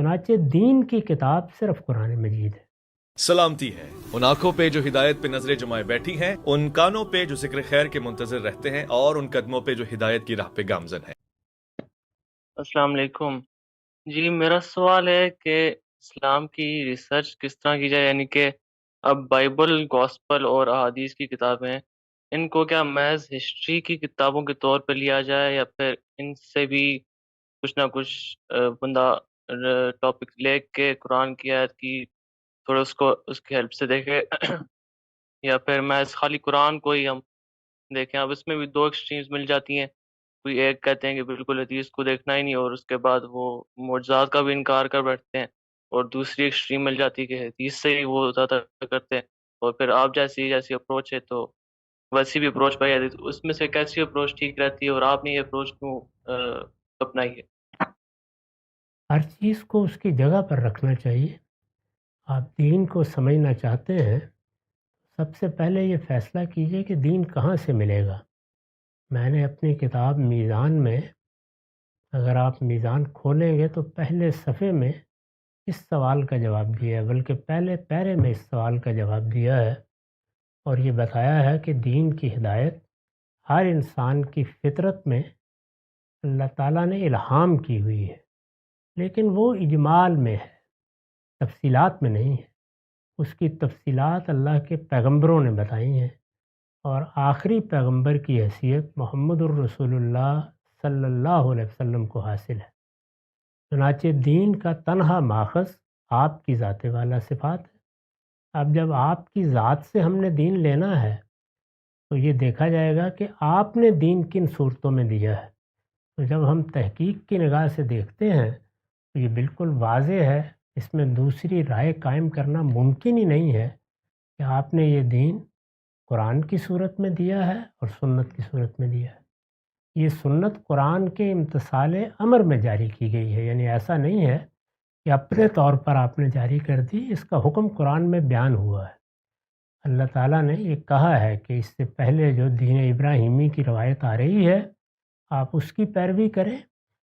چنانچہ دین کی کتاب صرف قرآن مجید ہے۔ سلامتی ہے ان آنکھوں پہ جو ہدایت پہ نظریں جمائے بیٹھی ہیں، ان کانوں پہ جو ذکر خیر کے منتظر رہتے ہیں، اور ان قدموں پہ جو ہدایت کی راہ پہ گامزن ہیں۔ السلام علیکم جی، میرا سوال ہے کہ اسلام کی ریسرچ کس طرح کی جائے، یعنی کہ اب بائبل، گوسپل اور احادیث کی کتابیں، ان کو کیا محض ہسٹری کی کتابوں کے طور پہ لیا جائے، یا پھر ان سے بھی کچھ نہ کچھ بندہ ٹاپک لے کے قرآن کی آیت کی تھوڑا اس کی ہیلپ سے دیکھے، یا پھر محض خالی قرآن کو ہی ہم دیکھیں؟ اب اس میں بھی دو ایکسٹریمز مل جاتی ہیں، کوئی ایک کہتے ہیں کہ بالکل حدیث کو دیکھنا ہی نہیں، اور اس کے بعد وہ معجزات کا بھی انکار کر بیٹھتے ہیں، اور دوسری ایکسٹریم مل جاتی ہے کہ حدیث سے ہی وہ زیادہ کرتے ہیں، اور پھر آپ جیسی اپروچ ہے تو ویسی بھی اپروچ پائی جاتی ہے۔ اس میں سے کیسی اپروچ ٹھیک رہتی ہے، اور آپ نے یہ اپروچ کیوں اپنائی ہے؟ ہر چیز کو اس کی جگہ پر رکھنا چاہیے۔ آپ دین کو سمجھنا چاہتے ہیں، سب سے پہلے یہ فیصلہ کیجئے کہ دین کہاں سے ملے گا۔ میں نے اپنی کتاب میزان میں، اگر آپ میزان کھولیں گے تو پہلے صفحے میں اس سوال کا جواب دیا ہے، بلکہ پہلے پیرے میں اس سوال کا جواب دیا ہے، اور یہ بتایا ہے کہ دین کی ہدایت ہر انسان کی فطرت میں اللہ تعالیٰ نے الہام کی ہوئی ہے، لیکن وہ اجمال میں ہے، تفصیلات میں نہیں ہے۔ اس کی تفصیلات اللہ کے پیغمبروں نے بتائی ہیں، اور آخری پیغمبر کی حیثیت محمد الرسول اللہ صلی اللہ علیہ وسلم کو حاصل ہے۔ چنانچہ دین کا تنہا ماخذ آپ کی ذات والا صفات ہے۔ اب جب آپ کی ذات سے ہم نے دین لینا ہے تو یہ دیکھا جائے گا کہ آپ نے دین کن صورتوں میں دیا ہے۔ تو جب ہم تحقیق کی نگاہ سے دیکھتے ہیں تو یہ بالکل واضح ہے، اس میں دوسری رائے قائم کرنا ممکن ہی نہیں ہے کہ آپ نے یہ دین قرآن کی صورت میں دیا ہے اور سنت کی صورت میں دیا ہے۔ یہ سنت قرآن کے امتثال امر میں جاری کی گئی ہے، یعنی ایسا نہیں ہے کہ اپنے طور پر آپ نے جاری کر دی، اس کا حکم قرآن میں بیان ہوا ہے۔ اللہ تعالیٰ نے یہ کہا ہے کہ اس سے پہلے جو دین ابراہیمی کی روایت آ رہی ہے آپ اس کی پیروی کریں،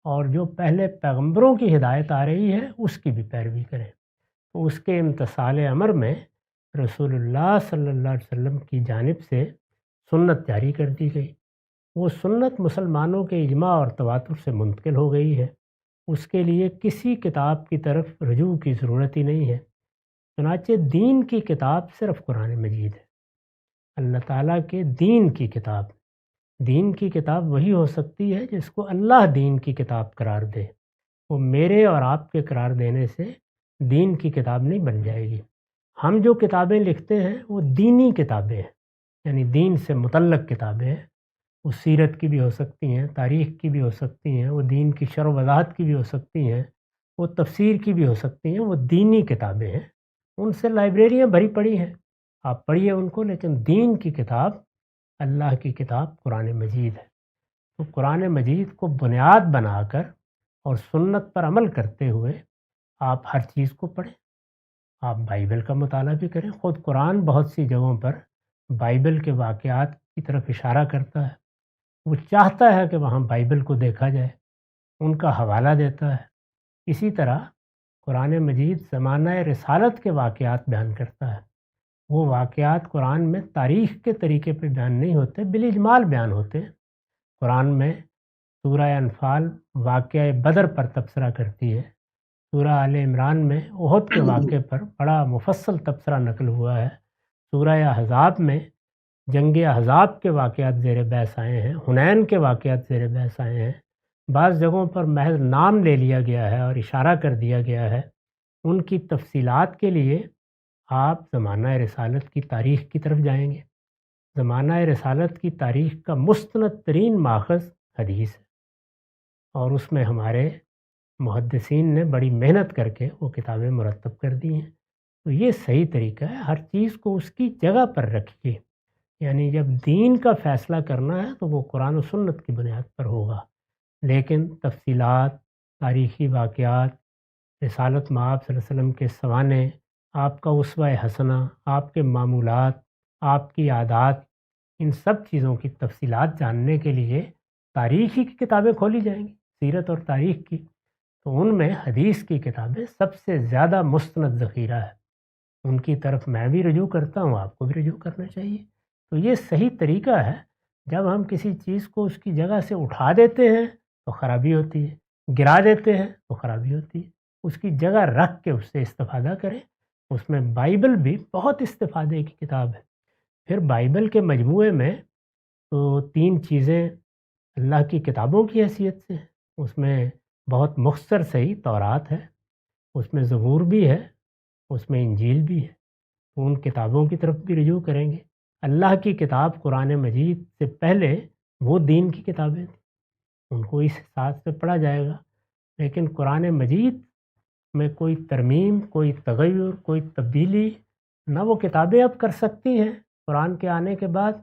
اور جو پہلے پیغمبروں کی ہدایت آ رہی ہے اس کی بھی پیروی کریں۔ تو اس کے امتثال امر میں رسول اللہ صلی اللہ علیہ وسلم کی جانب سے سنت جاری کر دی گئی۔ وہ سنت مسلمانوں کے اجماع اور تواتر سے منتقل ہو گئی ہے، اس کے لیے کسی کتاب کی طرف رجوع کی ضرورت ہی نہیں ہے۔ چنانچہ دین کی کتاب صرف قرآن مجید ہے، اللہ تعالیٰ کے دین کی کتاب۔ دین کی کتاب وہی ہو سکتی ہے جس کو اللہ دین کی کتاب قرار دے، وہ میرے اور آپ کے قرار دینے سے دین کی کتاب نہیں بن جائے گی۔ ہم جو کتابیں لکھتے ہیں وہ دینی کتابیں ہیں، یعنی دین سے متعلق کتابیں ہیں۔ وہ سیرت کی بھی ہو سکتی ہیں، تاریخ کی بھی ہو سکتی ہیں، وہ دین کی شرح و وضاحت کی بھی ہو سکتی ہیں، وہ تفسیر کی بھی ہو سکتی ہیں۔ وہ دینی کتابیں ہیں، ان سے لائبریریاں بھری پڑی ہیں، آپ پڑھیے ان کو، لیکن دین کی کتاب اللہ کی کتاب قرآن مجید ہے۔ تو قرآن مجید کو بنیاد بنا کر اور سنت پر عمل کرتے ہوئے آپ ہر چیز کو پڑھیں۔ آپ بائبل کا مطالعہ بھی کریں، خود قرآن بہت سی جگہوں پر بائبل کے واقعات کی طرف اشارہ کرتا ہے، وہ چاہتا ہے کہ وہاں بائبل کو دیکھا جائے، ان کا حوالہ دیتا ہے۔ اسی طرح قرآن مجید زمانہ رسالت کے واقعات بیان کرتا ہے، وہ واقعات قرآن میں تاریخ کے طریقے پہ بیان نہیں ہوتے، بالاجمال بیان ہوتے ہیں۔ قرآن میں سورہ انفال واقعہ بدر پر تبصرہ کرتی ہے، سورہ آل عمران میں احد کے واقعے پر بڑا مفصل تبصرہ نقل ہوا ہے، سورہ احزاب میں جنگ احزاب کے واقعات زیر بحث آئے ہیں، حنین کے واقعات زیر بحث آئے ہیں۔ بعض جگہوں پر محض نام لے لیا گیا ہے اور اشارہ کر دیا گیا ہے۔ ان کی تفصیلات کے لیے آپ زمانہ رسالت کی تاریخ کی طرف جائیں گے۔ زمانہ رسالت کی تاریخ کا مستند ترین ماخذ حدیث ہے، اور اس میں ہمارے محدثین نے بڑی محنت کر کے وہ کتابیں مرتب کر دی ہیں۔ تو یہ صحیح طریقہ ہے، ہر چیز کو اس کی جگہ پر رکھیے، یعنی جب دین کا فیصلہ کرنا ہے تو وہ قرآن و سنت کی بنیاد پر ہوگا، لیکن تفصیلات، تاریخی واقعات، رسالت مآب صلی اللہ علیہ وسلم کے سوانح، آپ کا اسوہ حسنہ، آپ کے معمولات، آپ کی عادات، ان سب چیزوں کی تفصیلات جاننے کے لیے تاریخی کی کتابیں کھولی جائیں گی، سیرت اور تاریخ کی۔ تو ان میں حدیث کی کتابیں سب سے زیادہ مستند ذخیرہ ہے، ان کی طرف میں بھی رجوع کرتا ہوں، آپ کو بھی رجوع کرنا چاہیے۔ تو یہ صحیح طریقہ ہے۔ جب ہم کسی چیز کو اس کی جگہ سے اٹھا دیتے ہیں تو خرابی ہوتی ہے، گرا دیتے ہیں تو خرابی ہوتی ہے۔ اس کی جگہ رکھ کے اس سے استفادہ کریں۔ اس میں بائبل بھی بہت استفادے کی کتاب ہے۔ پھر بائبل کے مجموعے میں تو 3 چیزیں اللہ کی کتابوں کی حیثیت سے ہیں۔ اس میں بہت مختصر صحیح تورات ہے، اس میں زبور بھی ہے، اس میں انجیل بھی ہے۔ تو ان کتابوں کی طرف بھی رجوع کریں گے۔ اللہ کی کتاب قرآن مجید سے پہلے وہ دین کی کتابیں تھیں، ان کو اس حساب سے پڑھا جائے گا۔ لیکن قرآن مجید میں کوئی ترمیم، کوئی تغیر، کوئی تبدیلی نہ وہ کتابیں اب کر سکتی ہیں قرآن کے آنے کے بعد،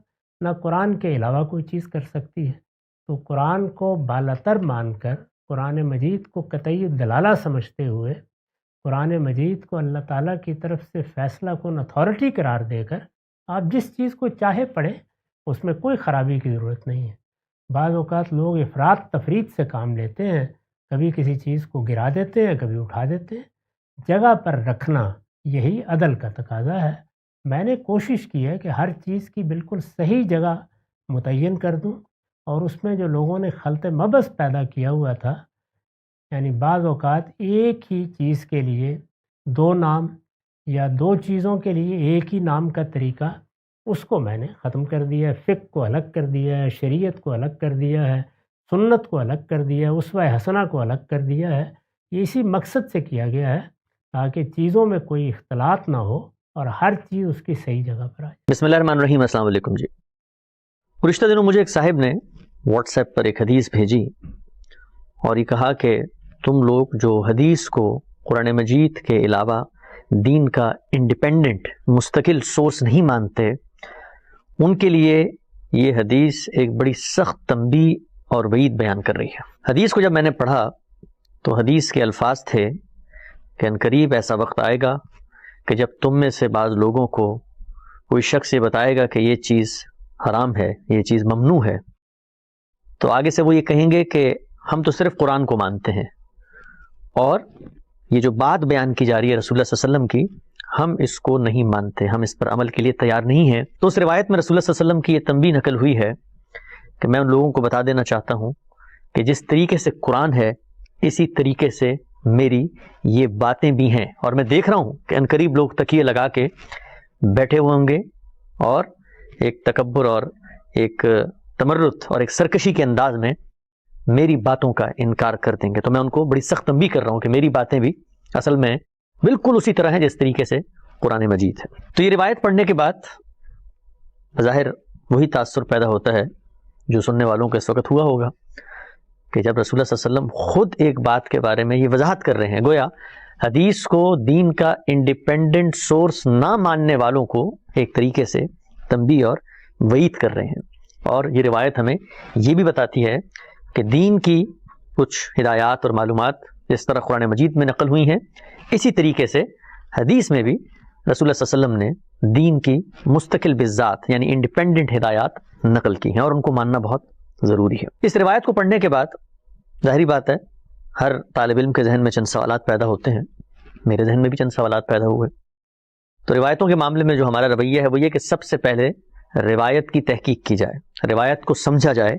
نہ قرآن کے علاوہ کوئی چیز کر سکتی ہے۔ تو قرآن کو بالاتر مان کر، قرآن مجید کو قطعی دلالہ سمجھتے ہوئے، قرآن مجید کو اللہ تعالیٰ کی طرف سے فیصلہ کن اتھارٹی قرار دے کر آپ جس چیز کو چاہے پڑھیں، اس میں کوئی خرابی کی ضرورت نہیں ہے۔ بعض اوقات لوگ افراط تفریط سے کام لیتے ہیں، کبھی کسی چیز کو گرا دیتے ہیں، کبھی اٹھا دیتے ہیں۔ جگہ پر رکھنا یہی عدل کا تقاضا ہے۔ میں نے کوشش کی ہے کہ ہر چیز کی بالکل صحیح جگہ متعین کر دوں، اور اس میں جو لوگوں نے خلط مبس پیدا کیا ہوا تھا، یعنی بعض اوقات ایک ہی چیز کے لیے 2 نام یا 2 چیزوں کے لیے ایک ہی نام کا طریقہ، اس کو میں نے ختم کر دیا ہے۔ فقہ کو الگ کر دیا ہے، شریعت کو الگ کر دیا ہے، سنت کو الگ کر دیا ہے، اسوہ حسنہ کو الگ کر دیا ہے۔ یہ اسی مقصد سے کیا گیا ہے تاکہ چیزوں میں کوئی اختلاط نہ ہو اور ہر چیز اس کی صحیح جگہ پر آئے۔ بسم اللہ الرحمن الرحیم۔ السلام علیکم جی۔ گزشتہ دنوں مجھے ایک صاحب نے واٹس ایپ پر ایک حدیث بھیجی اور یہ کہا کہ تم لوگ جو حدیث کو قرآن مجید کے علاوہ دین کا انڈیپینڈنٹ مستقل سورس نہیں مانتے، ان کے لیے یہ حدیث ایک بڑی سخت تنبیہ اور وعید بیان کر رہی ہے۔ حدیث کو جب میں نے پڑھا تو حدیث کے الفاظ تھے کہ عنقریب ایسا وقت آئے گا کہ جب تم میں سے بعض لوگوں کو کوئی شخص یہ بتائے گا کہ یہ چیز حرام ہے، یہ چیز ممنوع ہے، تو آگے سے وہ یہ کہیں گے کہ ہم تو صرف قرآن کو مانتے ہیں، اور یہ جو بات بیان کی جا رہی ہے رسول اللہ صلی اللہ علیہ وسلم کی، ہم اس کو نہیں مانتے، ہم اس پر عمل کے لیے تیار نہیں ہیں۔ تو اس روایت میں رسول اللہ صلی اللہ علیہ وسلم کی یہ تنبیہ نقل ہوئی ہے کہ میں ان لوگوں کو بتا دینا چاہتا ہوں کہ جس طریقے سے قرآن ہے اسی طریقے سے میری یہ باتیں بھی ہیں، اور میں دیکھ رہا ہوں کہ عنقریب لوگ تکیے لگا کے بیٹھے ہوئے ہوں گے اور ایک تکبر اور ایک تمرد اور ایک سرکشی کے انداز میں میری باتوں کا انکار کر دیں گے۔ تو میں ان کو بڑی سخت تنبیہ کر رہا ہوں کہ میری باتیں بھی اصل میں بالکل اسی طرح ہیں جس طریقے سے قرآن مجید ہے۔ تو یہ روایت پڑھنے کے بعد ظاہر وہی تاثر پیدا ہوتا ہے جو سننے والوں کو اس وقت ہوا ہوگا کہ جب رسول اللہ صلی اللہ علیہ وسلم خود ایک بات کے بارے میں یہ وضاحت کر رہے ہیں، گویا حدیث کو دین کا انڈیپینڈنٹ سورس نہ ماننے والوں کو ایک طریقے سے تنبیہ اور وعید کر رہے ہیں۔ اور یہ روایت ہمیں یہ بھی بتاتی ہے کہ دین کی کچھ ہدایات اور معلومات جس طرح قرآن مجید میں نقل ہوئی ہیں، اسی طریقے سے حدیث میں بھی رسول اللہ صلی اللہ علیہ وسلم نے دین کی مستقل بذات یعنی انڈیپینڈنٹ ہدایات نقل کی ہیں، اور ان کو ماننا بہت ضروری ہے۔ اس روایت کو پڑھنے کے بعد ظاہری بات ہے ہر طالب علم کے ذہن میں چند سوالات پیدا ہوتے ہیں، میرے ذہن میں بھی چند سوالات پیدا ہوئے۔ تو روایتوں کے معاملے میں جو ہمارا رویہ ہے وہ یہ کہ سب سے پہلے روایت کی تحقیق کی جائے، روایت کو سمجھا جائے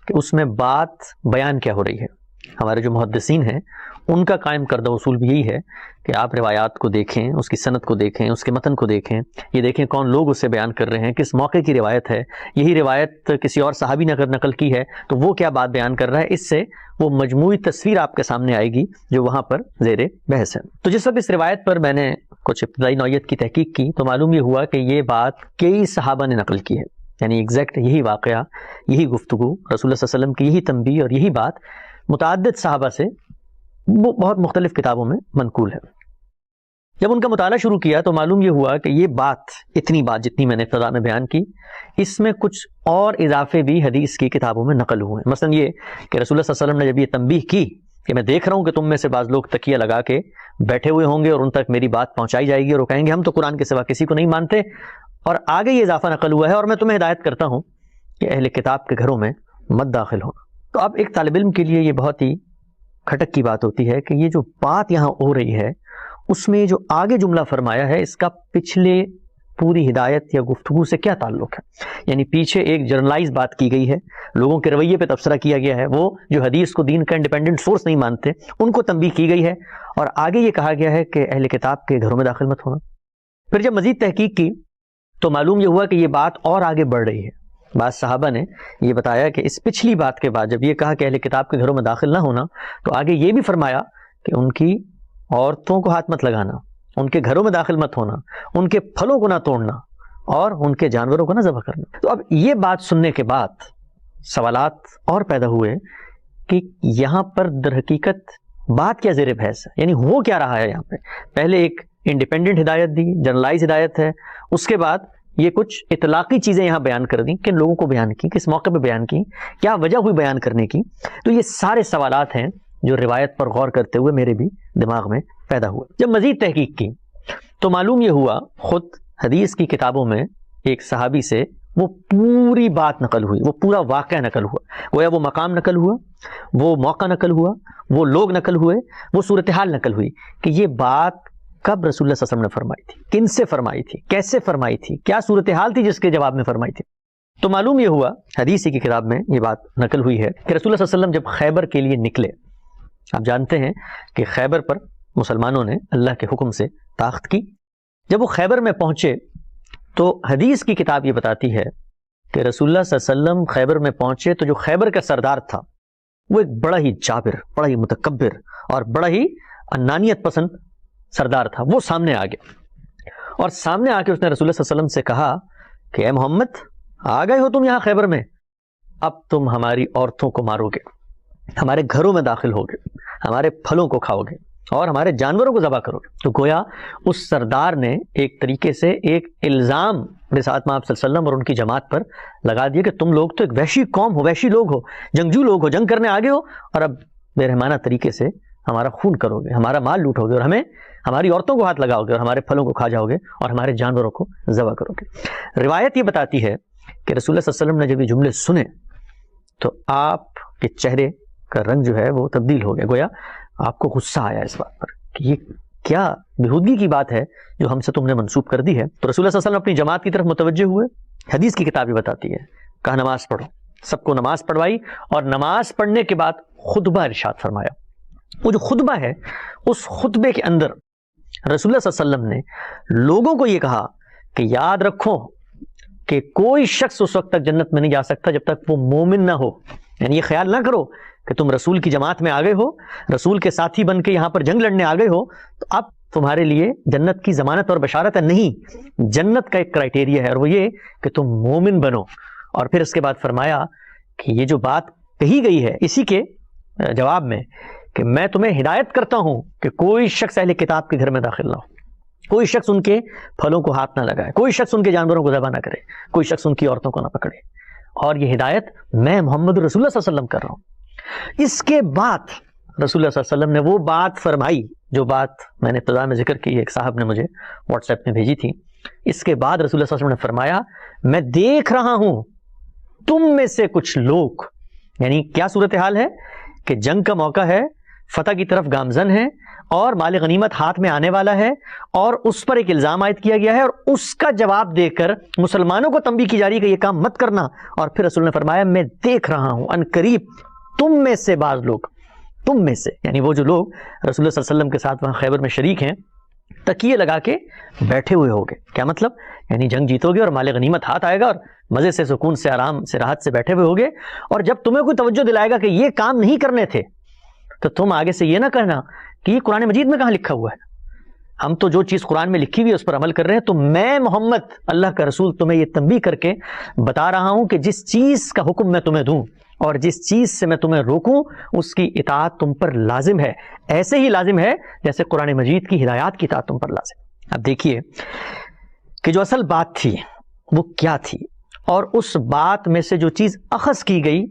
کہ اس میں بات بیان کیا ہو رہی ہے۔ ہمارے جو محدثین ہیں ان کا قائم کردہ اصول بھی یہی ہے کہ آپ روایات کو دیکھیں، اس کی سند کو دیکھیں، اس کے متن کو دیکھیں، یہ دیکھیں کون لوگ اسے بیان کر رہے ہیں، کس موقع کی روایت ہے، یہی روایت کسی اور صحابی نے اگر نقل کی ہے تو وہ کیا بات بیان کر رہا ہے، اس سے وہ مجموعی تصویر آپ کے سامنے آئے گی جو وہاں پر زیر بحث ہے۔ تو جس وقت اس روایت پر میں نے کچھ ابتدائی نوعیت کی تحقیق کی تو معلوم یہ ہوا کہ یہ بات کئی صحابہ نے نقل کی ہے، یعنی ایگزیکٹ یہی واقعہ، یہی گفتگو، رسول اللہ صلی اللہ علیہ وسلم کی یہی تنبیہ اور یہی بات متعدد صحابہ سے بہت مختلف کتابوں میں منقول ہے۔ جب ان کا مطالعہ شروع کیا تو معلوم یہ ہوا کہ یہ بات، اتنی بات جتنی میں نے ابتدا میں بیان کی، اس میں کچھ اور اضافے بھی حدیث کی کتابوں میں نقل ہوئے ہیں۔ مثلا یہ کہ رسول اللہ صلی اللہ علیہ وسلم نے جب یہ تنبیہ کی کہ میں دیکھ رہا ہوں کہ تم میں سے بعض لوگ تکیہ لگا کے بیٹھے ہوئے ہوں گے اور ان تک میری بات پہنچائی جائے گی اور وہ کہیں گے ہم تو قرآن کے سوا کسی کو نہیں مانتے، اور آگے یہ اضافہ نقل ہوا ہے اور میں تمہیں ہدایت کرتا ہوں کہ اہل کتاب کے گھروں میں مت داخل ہونا۔ تو اب ایک طالب علم کے لیے یہ بہت ہی کھٹک کی بات ہوتی ہے کہ یہ جو بات یہاں ہو رہی ہے اس میں جو آگے جملہ فرمایا ہے اس کا پچھلے پوری ہدایت یا گفتگو سے کیا تعلق ہے. یعنی پیچھے ایک جرنلائز بات کی گئی ہے، لوگوں کے رویے پہ تبصرہ کیا گیا ہے، وہ جو حدیث کو دین کا انڈیپینڈنٹ سورس نہیں مانتے ان کو تنبیہ کی گئی ہے، اور آگے یہ کہا گیا ہے کہ اہل کتاب کے گھروں میں داخل مت ہونا. پھر جب مزید تحقیق کی تو معلوم یہ ہوا کہ یہ بات اور آگے بڑھ رہی ہے. بعض صحابہ نے یہ بتایا کہ اس پچھلی بات کے بعد جب یہ کہا کہ اہل کتاب کے گھروں میں داخل نہ ہونا، تو آگے یہ بھی فرمایا کہ ان کی عورتوں کو ہاتھ مت لگانا، ان کے گھروں میں داخل مت ہونا، ان کے پھلوں کو نہ توڑنا اور ان کے جانوروں کو نہ ذبح کرنا. تو اب یہ بات سننے کے بعد سوالات اور پیدا ہوئے کہ یہاں پر در حقیقت بات کیا زیر بحث ہے، یعنی ہو کیا رہا ہے یہاں پہ. پہلے ایک انڈیپینڈنٹ ہدایت دی، جنرلائز ہدایت ہے، اس کے بعد یہ کچھ اطلاقی چیزیں یہاں بیان کر دیں، کن لوگوں کو بیان کی، کس موقع پہ بیان کی، کیا وجہ ہوئی بیان کرنے کی. تو یہ سارے سوالات ہیں جو روایت پر غور کرتے ہوئے میرے بھی دماغ میں پیدا ہوئے. جب مزید تحقیق کی تو معلوم یہ ہوا، خود حدیث کی کتابوں میں ایک صحابی سے وہ پوری بات نقل ہوئی، وہ پورا واقعہ نقل ہوا، گویا وہ مقام نقل ہوا، وہ موقع نقل ہوا، وہ لوگ نقل ہوئے، وہ صورتحال نقل ہوئی کہ یہ بات کب رسول اللہ صلی اللہ علیہ وسلم نے فرمائی تھی، کن سے فرمائی تھی، کیسے فرمائی تھی، کیا صورتحال تھی جس کے جواب میں فرمائی تھی. تو معلوم یہ ہوا، حدیث کی کتاب میں یہ بات نقل ہوئی ہے کہ رسول اللہ صلی اللہ علیہ وسلم جب خیبر کے لیے نکلے، آپ جانتے ہیں کہ خیبر پر مسلمانوں نے اللہ کے حکم سے طاقت کی. جب وہ خیبر میں پہنچے تو حدیث کی کتاب یہ بتاتی ہے کہ رسول اللہ صلی اللہ علیہ وسلم خیبر میں پہنچے تو جو خیبر کا سردار تھا وہ ایک بڑا ہی جابر، بڑا ہی متکبر اور بڑا ہی انانیت پسند سردار تھا. وہ سامنے آ گیا اور سامنے آ کے اس نے رسول اللہ صلی اللہ علیہ وسلم سے کہا کہ اے محمد، آ گئے ہو تم یہاں خیبر میں، اب تم ہماری عورتوں کو مارو گے، ہمارے گھروں میں داخل ہوگے، ہمارے پھلوں کو کھاؤ گے اور ہمارے جانوروں کو ذبح کرو گے. تو گویا اس سردار نے ایک طریقے سے ایک الزام رسالت مآب صلی اللہ علیہ وسلم اور ان کی جماعت پر لگا دیا کہ تم لوگ تو ایک وحشی قوم ہو، وحشی لوگ ہو، جنگجو لوگ ہو، جنگ کرنے آگے ہو اور اب بے رحمانہ طریقے سے ہمارا خون کرو گے، ہمارا مال لوٹو گے اور ہمیں ہماری عورتوں کو ہاتھ لگاؤ گے اور ہمارے پھلوں کو کھا جاؤ گے اور ہمارے جانوروں کو ذبح کرو گے. روایت یہ بتاتی ہے کہ رسول اللہ صلی اللہ علیہ وسلم نے جب یہ جملے سنے تو آپ کے چہرے کا رنگ جو ہے وہ تبدیل ہو گیا، گویا آپ کو غصہ آیا اس بات پر کہ یہ کیا بےہودگی کی بات ہے جو ہم سے تم نے منسوب کر دی ہے. تو رسول اللہ صلی اللہ علیہ وسلم اپنی جماعت کی طرف متوجہ ہوئے. حدیث کی کتاب یہ بتاتی ہے، کہا نماز پڑھو، سب کو نماز پڑھوائی اور نماز پڑھنے کے بعد خطبہ ارشاد فرمایا. وہ جو خطبہ ہے اس خطبے کے اندر رسول اللہ صلی اللہ علیہ وسلم نے لوگوں کو یہ کہا کہ یاد رکھو کہ کوئی شخص اس وقت تک جنت میں نہیں جا سکتا جب تک وہ مومن نہ ہو. یعنی یہ خیال نہ کرو کہ تم رسول کی جماعت میں آ گئے ہو، رسول کے ساتھی بن کے یہاں پر جنگ لڑنے آ گئے ہو تو اب تمہارے لیے جنت کی ضمانت اور بشارت ہے. نہیں، جنت کا ایک کرائٹیریا ہے اور وہ یہ کہ تم مومن بنو. اور پھر اس کے بعد فرمایا کہ یہ جو بات کہی گئی ہے اسی کے جواب میں کہ میں تمہیں ہدایت کرتا ہوں کہ کوئی شخص اہل کتاب کے گھر میں داخل نہ ہو، کوئی شخص ان کے پھلوں کو ہاتھ نہ لگائے، کوئی شخص ان کے جانوروں کو ذبح نہ کرے، کوئی شخص ان کی عورتوں کو نہ پکڑے. اور یہ ہدایت میں محمد رسول اللہ صلی اللہ علیہ وسلم کر رہا ہوں. اس کے بعد رسول اللہ صلی اللہ علیہ وسلم نے وہ بات فرمائی جو بات میں نے ابتدا میں ذکر کی، ایک صاحب نے مجھے واٹس ایپ میں بھیجی تھی. اس کے بعد رسول اللہ صلی اللہ علیہ وسلم نے فرمایا میں دیکھ رہا ہوں تم میں سے کچھ لوگ، یعنی کیا صورتحال ہے کہ جنگ کا موقع ہے، فتح کی طرف گامزن ہے اور مال غنیمت ہاتھ میں آنے والا ہے اور اس پر ایک الزام عائد کیا گیا ہے اور اس کا جواب دے کر مسلمانوں کو تنبیہ کی جا رہی ہے کہ یہ کام مت کرنا. اور پھر رسول نے فرمایا میں دیکھ رہا ہوں ان قریب تم میں سے بعض لوگ، تم میں سے یعنی وہ جو لوگ رسول اللہ صلی اللہ علیہ وسلم کے ساتھ وہاں خیبر میں شریک ہیں، تکیے لگا کے بیٹھے ہوئے ہوگے. کیا مطلب؟ یعنی جنگ جیتو گے اور مال غنیمت ہاتھ آئے گا اور مزے سے، سکون سے، آرام سے، راحت سے بیٹھے ہوئے ہوگے. اور جب تمہیں کوئی توجہ دلائے گا کہ یہ کام نہیں کرنے تھے تو تم آگے سے یہ نہ کہنا کہ یہ قرآن مجید میں کہاں لکھا ہوا ہے، ہم تو جو چیز قرآن میں لکھی ہوئی ہے اس پر عمل کر رہے ہیں. تو میں محمد اللہ کا رسول تمہیں یہ تنبیہ کر کے بتا رہا ہوں کہ جس چیز کا حکم میں تمہیں دوں اور جس چیز سے میں تمہیں روکوں اس کی اطاعت تم پر لازم ہے، ایسے ہی لازم ہے جیسے قرآن مجید کی ہدایات کی اطاعت تم پر لازم. اب دیکھیے کہ جو اصل بات تھی وہ کیا تھی اور اس بات میں سے جو چیز اخذ کی گئی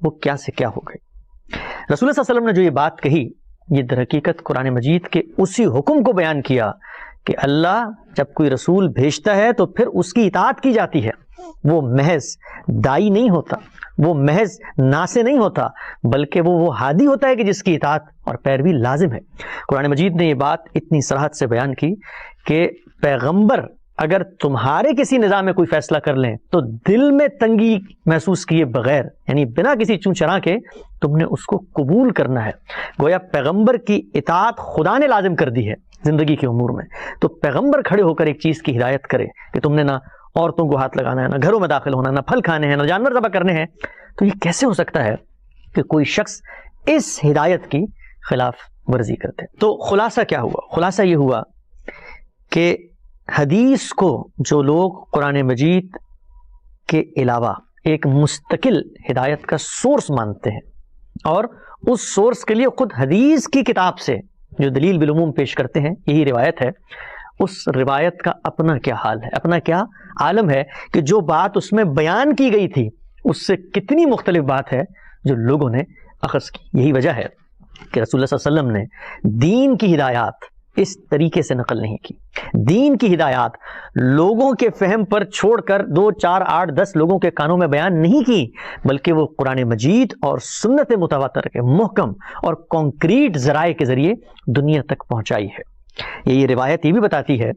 وہ کیا سے کیا ہو گئی. رسول اللہ صلی اللہ علیہ وسلم نے جو یہ بات کہی یہ در حقیقت قرآن مجید کے اسی حکم کو بیان کیا کہ اللہ جب کوئی رسول بھیجتا ہے تو پھر اس کی اطاعت کی جاتی ہے. وہ محض دائی نہیں ہوتا، وہ محض ناصح نہیں ہوتا، بلکہ وہ ہادی ہوتا ہے کہ جس کی اطاعت اور پیروی لازم ہے۔ قرآن مجید نے یہ بات اتنی صراحت سے بیان کی کہ پیغمبر اگر تمہارے کسی نظام میں کوئی فیصلہ کر لیں تو دل میں تنگی محسوس کیے بغیر، یعنی بنا کسی چون چرا کے تم نے اس کو قبول کرنا ہے۔ گویا پیغمبر کی اطاعت خدا نے لازم کر دی ہے زندگی کے امور میں، تو پیغمبر کھڑے ہو کر ایک چیز کی ہدایت کرے کہ تم نے نہ عورتوں کو ہاتھ لگانا ہے، نہ گھروں میں داخل ہونا، نہ پھل کھانے ہیں، نہ جانور ذبح کرنے ہیں، تو یہ کیسے ہو سکتا ہے کہ کوئی شخص اس ہدایت کی خلاف ورزی کرتے؟ تو خلاصہ کیا ہوا؟ خلاصہ یہ ہوا کہ حدیث کو جو لوگ قرآن مجید کے علاوہ ایک مستقل ہدایت کا سورس مانتے ہیں اور اس سورس کے لیے خود حدیث کی کتاب سے جو دلیل بالعموم پیش کرتے ہیں، یہی روایت ہے، اس روایت کا اپنا کیا حال ہے، اپنا کیا عالم ہے کہ جو بات اس میں بیان کی گئی تھی اس سے کتنی مختلف بات ہے جو لوگوں نے اخذ کی۔ یہی وجہ ہے کہ رسول اللہ صلی اللہ علیہ وسلم نے دین کی ہدایات اس طریقے سے نقل نہیں کی۔ دین کی ہدایات لوگوں کے فہم پر چھوڑ کر 2 4 8 10 لوگوں کے کانوں میں بیان نہیں کی، بلکہ وہ قرآن مجید اور سنت متواتر کے محکم اور کانکریٹ ذرائع کے ذریعے دنیا تک پہنچائی ہے۔ یہ روایت یہ بھی بتاتی ہے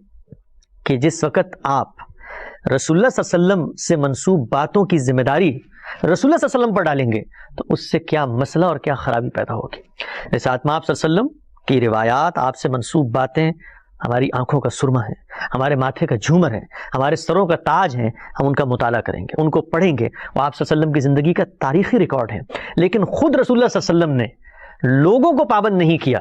کہ جس وقت آپ رسول اللہ صلی اللہ علیہ وسلم سے منسوب باتوں کی ذمہ داری رسول اللہ صلی اللہ علیہ وسلم پر ڈالیں گے تو اس سے کیا مسئلہ اور کیا خرابی پیدا ہوگی۔ جیسے آتما آپ صلی اللہ علیہ وسلم کی روایات، آپ سے منسوب باتیں ہماری آنکھوں کا سرما ہے، ہمارے ماتھے کا جھومر ہے، ہمارے سروں کا تاج ہے، ہم ان کا مطالعہ کریں گے، ان کو پڑھیں گے، وہ آپ صلی اللہ علیہ وسلم کی زندگی کا تاریخی ریکارڈ ہے۔ لیکن خود رسول اللہ صلی اللہ علیہ وسلم نے لوگوں کو پابند نہیں کیا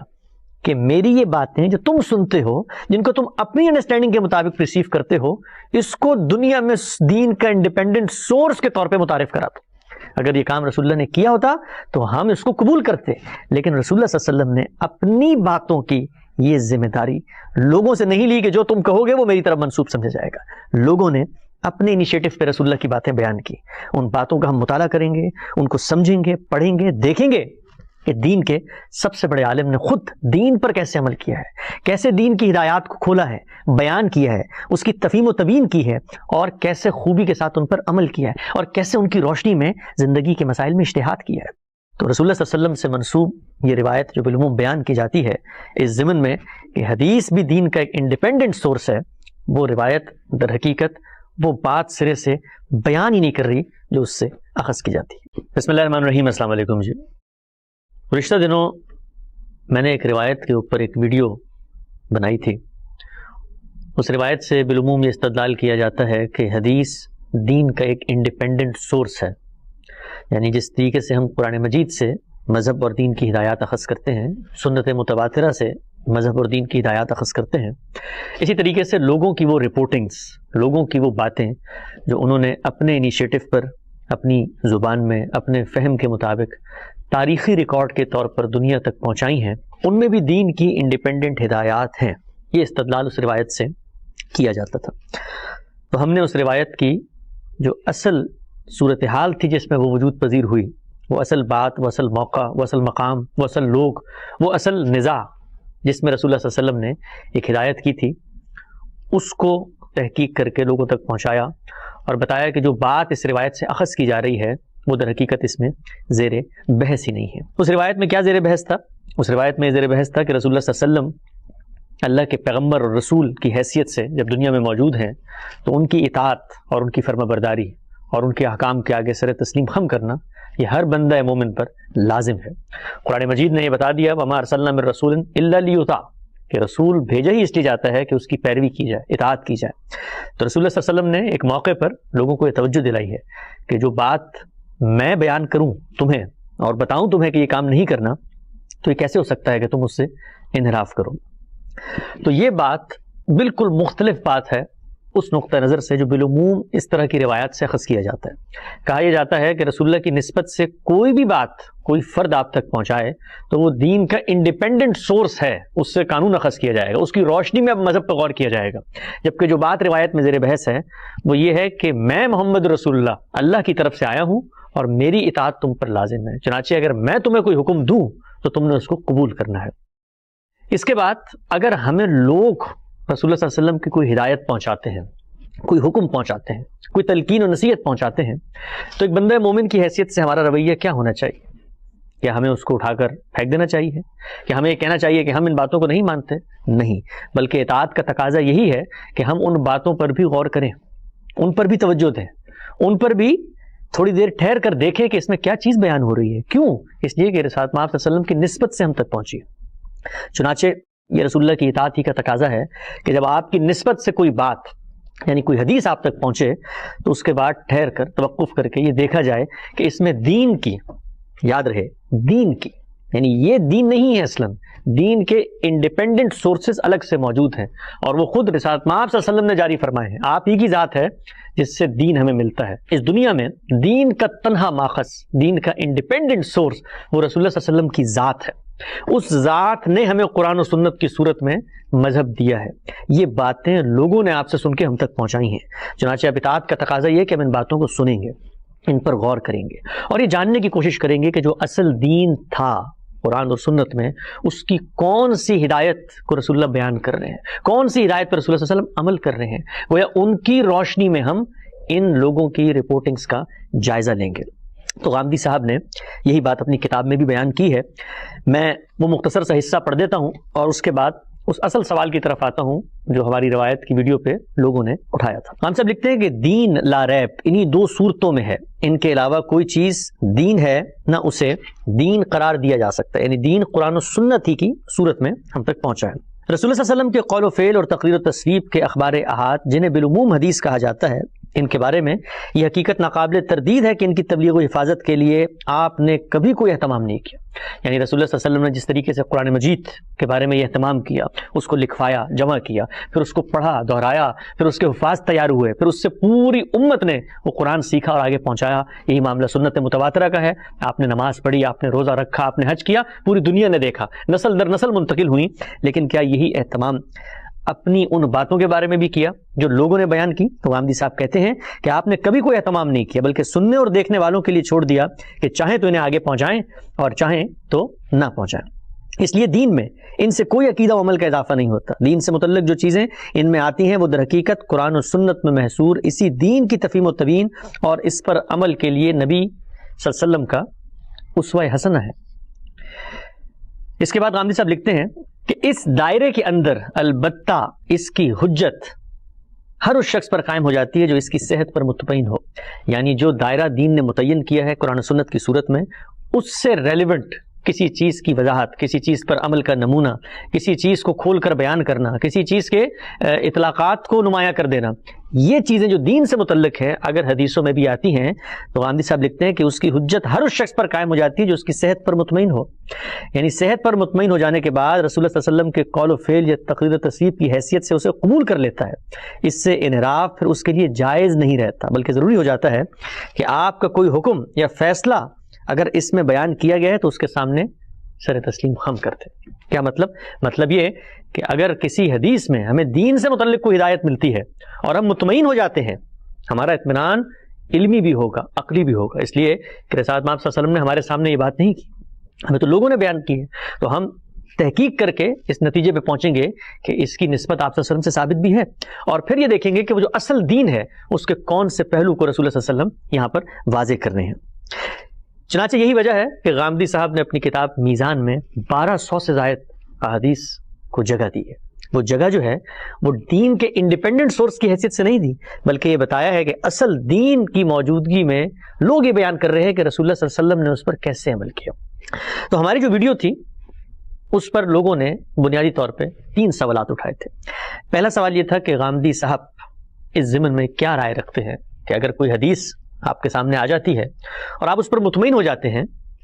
کہ میری یہ باتیں جو تم سنتے ہو، جن کو تم اپنی انڈرسٹینڈنگ کے مطابق ریسیو کرتے ہو، اس کو دنیا میں دین کا انڈیپینڈنٹ سورس کے طور پہ متعارف کرا دو۔ اگر یہ کام رسول اللہ نے کیا ہوتا تو ہم اس کو قبول کرتے، لیکن رسول اللہ صلی اللہ علیہ وسلم نے اپنی باتوں کی یہ ذمہ داری لوگوں سے نہیں لی کہ جو تم کہو گے وہ میری طرف منسوب سمجھا جائے گا۔ لوگوں نے اپنے انیشیٹو پہ رسول اللہ کی باتیں بیان کی، ان باتوں کا ہم مطالعہ کریں گے، ان کو سمجھیں گے، پڑھیں گے، دیکھیں گے کہ دین کے سب سے بڑے عالم نے خود دین پر کیسے عمل کیا ہے، کیسے دین کی ہدایات کو کھولا ہے، بیان کیا ہے، اس کی تفہیم و تبیین کی ہے، اور کیسے خوبی کے ساتھ ان پر عمل کیا ہے، اور کیسے ان کی روشنی میں زندگی کے مسائل میں اجتہاد کیا ہے۔ تو رسول اللہ صلی اللہ علیہ وسلم سے منسوب یہ روایت جو بالعموم بیان کی جاتی ہے اس ضمن میں کہ حدیث بھی دین کا ایک انڈیپینڈنٹ سورس ہے، وہ روایت در حقیقت وہ بات سرے سے بیان ہی نہیں کر رہی جو اس سے اخذ کی جاتی ہے۔ بسم اللہ الرحمن الرحیم۔ السلام علیکم جی۔ گزشتہ دنوں میں نے ایک روایت کے اوپر ایک ویڈیو بنائی تھی۔ اس روایت سے بالعموم یہ استدلال کیا جاتا ہے کہ حدیث دین کا ایک انڈیپینڈنٹ سورس ہے، یعنی جس طریقے سے ہم قرآن مجید سے مذہب اور دین کی ہدایات اخذ کرتے ہیں، سنت متواترہ سے مذہب اور دین کی ہدایات اخذ کرتے ہیں، اسی طریقے سے لوگوں کی وہ رپورٹنگز، لوگوں کی وہ باتیں جو انہوں نے اپنے انیشیٹو پر، اپنی زبان میں، اپنے فہم کے مطابق تاریخی ریکارڈ کے طور پر دنیا تک پہنچائی ہیں، ان میں بھی دین کی انڈیپینڈنٹ ہدایات ہیں۔ یہ استدلال اس روایت سے کیا جاتا تھا۔ تو ہم نے اس روایت کی جو اصل صورتحال تھی جس میں وہ وجود پذیر ہوئی، وہ اصل بات، وہ اصل موقع، وہ اصل مقام، وہ اصل لوگ، وہ اصل نزاع جس میں رسول اللہ صلی اللہ علیہ وسلم نے ایک ہدایت کی تھی، اس کو تحقیق کر کے لوگوں تک پہنچایا اور بتایا کہ جو بات اس روایت سے اخذ کی جا رہی ہے وہ در حقیقت اس میں زیر بحث ہی نہیں ہے۔ اس روایت میں کیا زیر بحث تھا؟ اس روایت میں زیر بحث تھا کہ رسول اللہ صلی اللہ علیہ وسلم اللہ کے پیغمبر اور رسول کی حیثیت سے جب دنیا میں موجود ہیں تو ان کی اطاعت اور ان کی فرما برداری اور ان کے احکام کے آگے سر تسلیم خم کرنا یہ ہر بندہ مومن پر لازم ہے۔ قرآن مجید نے یہ بتا دیا وَمَا أَرْسَلْنَا مِن رَّسُولٍ إِلَّا لِيُطَاعَ، کہ رسول بھیجا ہی اس لیے جاتا ہے کہ اس کی پیروی کی جائے، اطاعت کی جائے۔ تو رسول اللہ صلی اللہ علیہ وسلم نے ایک موقع پر لوگوں کو یہ توجہ دلائی ہے کہ جو بات میں بیان کروں تمہیں اور بتاؤں تمہیں کہ یہ کام نہیں کرنا، تو یہ کیسے ہو سکتا ہے کہ تم اس سے انحراف کرو۔ تو یہ بات بالکل مختلف بات ہے اس نقطہ نظر سے جو بالعموم اس طرح کی روایات سے اخذ کیا جاتا ہے۔ کہا یہ جاتا ہے کہ رسول اللہ کی نسبت سے کوئی بھی بات کوئی فرد آپ تک پہنچائے تو وہ دین کا انڈیپینڈنٹ سورس ہے، اس سے قانون اخذ کیا جائے گا، اس کی روشنی میں اب مذہب پر غور کیا جائے گا۔ جبکہ جو بات روایت میں زیر بحث ہے وہ یہ ہے کہ میں محمد رسول اللہ کی طرف سے آیا ہوں اور میری اطاعت تم پر لازم ہے، چنانچہ اگر میں تمہیں کوئی حکم دوں تو تم نے اس کو قبول کرنا ہے۔ اس کے بعد اگر ہمیں لوگ رسول اللہ صلی اللہ علیہ وسلم کی کوئی ہدایت پہنچاتے ہیں، کوئی حکم پہنچاتے ہیں، کوئی تلقین و نصیحت پہنچاتے ہیں، تو ایک بندہ مومن کی حیثیت سے ہمارا رویہ کیا ہونا چاہیے؟ کیا ہمیں اس کو اٹھا کر پھینک دینا چاہیے؟ کہ ہمیں کہنا چاہیے کہ ہم ان باتوں کو نہیں مانتے؟ نہیں، بلکہ اطاعت کا تقاضا یہی ہے کہ ہم ان باتوں پر بھی غور کریں، ان پر بھی توجہ دیں، ان پر بھی تھوڑی دیر ٹھہر کر دیکھیں کہ اس میں کیا چیز بیان ہو رہی ہے۔ کیوں؟ اس لیے کہ رسالت مآب صلی اللہ علیہ وسلم کی نسبت سے ہم تک پہنچی ہے۔ چنانچہ یہ رسول اللہ کی اطاعت ہی کا تقاضا ہے کہ جب آپ کی نسبت سے کوئی بات یعنی کوئی حدیث آپ تک پہنچے تو اس کے بعد ٹھہر کر توقف کر کے یہ دیکھا جائے کہ اس میں دین کی، یاد رہے دین کی، یعنی یہ دین نہیں ہے، اصلاً دین کے انڈیپینڈنٹ سورسز الگ سے موجود ہیں، اور وہ خود رسالت مآب صلی اللہ علیہ وسلم نے جاری فرمائے ہیں۔ آپ ہی کی ذات ہے جس سے دین ہمیں ملتا ہے۔ اس دنیا میں دین کا تنہا ماخذ، دین کا انڈیپینڈنٹ سورس وہ رسول اللہ صلی اللہ علیہ وسلم کی ذات ہے۔ اس ذات نے ہمیں قرآن و سنت کی صورت میں مذہب دیا ہے۔ یہ باتیں لوگوں نے آپ سے سن کے ہم تک پہنچائی ہیں، چنانچہ اب اطاعت کا تقاضا یہ کہ ہم ان باتوں کو سنیں گے، ان پر غور کریں گے، اور یہ جاننے کی کوشش کریں گے کہ جو اصل دین تھا قرآن اور سنت میں، اس کی کون سی ہدایت کو رسول اللہ بیان کر رہے ہیں، کون سی ہدایت پر رسول اللہ صلی اللہ علیہ وسلم عمل کر رہے ہیں، گویا ان کی روشنی میں ہم ان لوگوں کی رپورٹنگز کا جائزہ لیں گے۔ تو غامدی صاحب نے یہی بات اپنی کتاب میں بھی بیان کی ہے۔ میں وہ مختصر سا حصہ پڑھ دیتا ہوں اور اس کے بعد اس اصل سوال کی طرف آتا ہوں جو ہماری روایت کی ویڈیو پہ لوگوں نے اٹھایا تھا۔ ہم سب لکھتے ہیں کہ دین لا ریب انہی دو صورتوں میں ہے، ان کے علاوہ کوئی چیز دین ہے نہ اسے دین قرار دیا جا سکتا ہے، یعنی دین قرآن و سنت ہی کی صورت میں ہم تک پہنچا ہے۔ رسول اللہ صلی اللہ علیہ وسلم کے قول و فعل اور تقریر و تصریب کے اخبار احاد جنہیں بالعموم حدیث کہا جاتا ہے، ان کے بارے میں یہ حقیقت ناقابل تردید ہے کہ ان کی تبلیغ و حفاظت کے لیے آپ نے کبھی کوئی اہتمام نہیں کیا۔ یعنی رسول اللہ صلی اللہ علیہ وسلم نے جس طریقے سے قرآن مجید کے بارے میں یہ اہتمام کیا، اس کو لکھوایا، جمع کیا، پھر اس کو پڑھا، دہرایا، پھر اس کے حفاظ تیار ہوئے، پھر اس سے پوری امت نے وہ قرآن سیکھا اور آگے پہنچایا۔ یہی معاملہ سنت متواترہ کا ہے۔ آپ نے نماز پڑھی، آپ نے روزہ رکھا، آپ نے حج کیا، پوری دنیا نے دیکھا، نسل در نسل منتقل ہوئی، لیکن کیا یہی اہتمام اپنی ان باتوں کے بارے میں بھی کیا جو لوگوں نے بیان کی؟ تو غامدی صاحب کہتے ہیں کہ آپ نے کبھی کوئی اہتمام نہیں کیا، بلکہ سننے اور دیکھنے والوں کے لیے چھوڑ دیا کہ چاہیں تو انہیں آگے پہنچائیں اور چاہیں تو نہ پہنچائیں۔ اس لیے دین میں ان سے کوئی عقیدہ و عمل کا اضافہ نہیں ہوتا۔ دین سے متعلق جو چیزیں ان میں آتی ہیں وہ در حقیقت قرآن و سنت میں محصور اسی دین کی تفہیم و تبیین اور اس پر عمل کے لیے نبی صلی اللہ علیہ وسلم کا اسوہ حسنہ ہے۔ اس کے بعد غامدی صاحب لکھتے ہیں کہ اس دائرے کے اندر البتہ اس کی حجت ہر اس شخص پر قائم ہو جاتی ہے جو اس کی صحت پر مطمئن ہو، یعنی جو دائرہ دین نے متعین کیا ہے قرآن و سنت کی صورت میں، اس سے ریلیونٹ کسی چیز کی وضاحت، کسی چیز پر عمل کا نمونہ، کسی چیز کو کھول کر بیان کرنا، کسی چیز کے اطلاقات کو نمایاں کر دینا، یہ چیزیں جو دین سے متعلق ہے اگر حدیثوں میں بھی آتی ہیں تو غامدی صاحب لکھتے ہیں کہ اس کی حجت ہر اس شخص پر قائم ہو جاتی ہے جو اس کی صحت پر مطمئن ہو۔ یعنی صحت پر مطمئن ہو جانے کے بعد رسول اللہ صلی اللہ علیہ وسلم کے قول و فعل یا تقریر و تصریب کی حیثیت سے اسے قبول کر لیتا ہے۔ اس سے انحراف پھر اس کے لیے جائز نہیں رہتا، بلکہ ضروری ہو جاتا ہے کہ آپ کا کوئی حکم یا فیصلہ اگر اس میں بیان کیا گیا ہے تو اس کے سامنے سر تسلیم خم کرتے۔ کیا مطلب؟ مطلب یہ کہ اگر کسی حدیث میں ہمیں دین سے متعلق کوئی ہدایت ملتی ہے اور ہم مطمئن ہو جاتے ہیں، ہمارا اطمینان علمی بھی ہوگا، عقلی بھی ہوگا، اس لیے کہ رسالت مآب صلی اللہ علیہ وسلم نے ہمارے سامنے یہ بات نہیں کی، ہمیں تو لوگوں نے بیان کی ہے، تو ہم تحقیق کر کے اس نتیجے پہ پہنچیں گے کہ اس کی نسبت آپ صلی اللہ علیہ وسلم سے ثابت بھی ہے، اور پھر یہ دیکھیں گے کہ وہ جو اصل دین ہے اس کے کون سے پہلو کو رسول اللہ صلی اللہ علیہ وسلم یہاں پر واضح کر رہے ہیں۔ چنانچہ یہی وجہ ہے کہ غامدی صاحب نے اپنی کتاب میزان میں 1200 سے زائد احادیث کو جگہ دی ہے۔ وہ جگہ جو ہے وہ دین کے انڈیپینڈنٹ سورس کی حیثیت سے نہیں دی، بلکہ یہ بتایا ہے کہ اصل دین کی موجودگی میں لوگ یہ بیان کر رہے ہیں کہ رسول اللہ صلی اللہ علیہ وسلم نے اس پر کیسے عمل کیا۔ تو ہماری جو ویڈیو تھی اس پر لوگوں نے بنیادی طور پہ 3 سوالات اٹھائے تھے۔ پہلا سوال یہ تھا کہ غامدی صاحب اس ضمن میں کیا رائے رکھتے ہیں کہ اگر کوئی حدیث آپ کے سامنے آ جاتی ہے اور آپ اس پر مطمئن ہو جاتے ہیں،